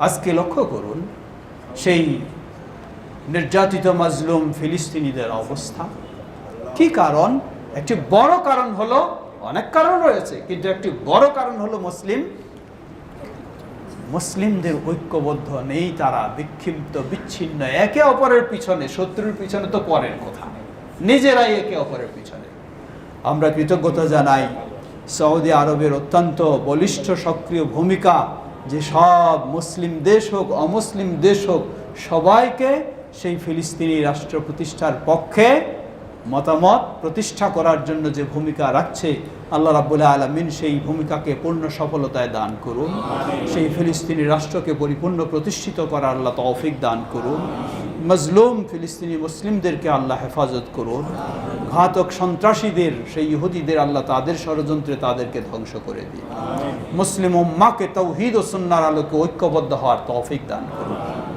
আজকে লক্ষ্য করুন সেই নির্যাতিত মাজলুম ফিলিস্তিনিদের অবস্থা। কি কারণ? একটি বড় কারণ হলো, অনেক কারণ রয়েছে, কিন্তু একটি বড় কারণ হলো মুসলিমদের ঐক্যবদ্ধ নেই। তারা বিক্ষিপ্ত, বিচ্ছিন্ন, একে অপরের পিছনে, শত্রুর পিছনে তো পরের কথা, নিজেরাই একে অপরের পিছনে। আমরা কৃতজ্ঞতা জানাই সৌদি আরবের অত্যন্ত বলিষ্ঠ সক্রিয় ভূমিকা, যে সব মুসলিম দেশ হোক অমুসলিম দেশ হোক সবাইকে সেই ফিলিস্তিনি রাষ্ট্র প্রতিষ্ঠার পক্ষে মতামত প্রতিষ্ঠা করার জন্য যে ভূমিকা রাখছে, আল্লাহ রাব্বুল আলামিন সেই ভূমিকাকে পূর্ণ সফলতায় দান করুন। সেই ফিলিস্তিনি রাষ্ট্রকে পরিপূর্ণ প্রতিষ্ঠিত করার আল্লাহ তৌফিক দান করুন। মজলুম ফিলিস্তিনি মুসলিমদেরকে আল্লাহ হেফাজত করুন। ঘাতক সন্ত্রাসীদের, সেই ইহুদিদের আল্লাহ তাদের ষড়যন্ত্রে তাদেরকে ধ্বংস করে দিন। মুসলিম উম্মাহকে তাওহীদ ও সুন্নাহর আলোকে ঐক্যবদ্ধ হওয়ার তৌফিক দান করুন।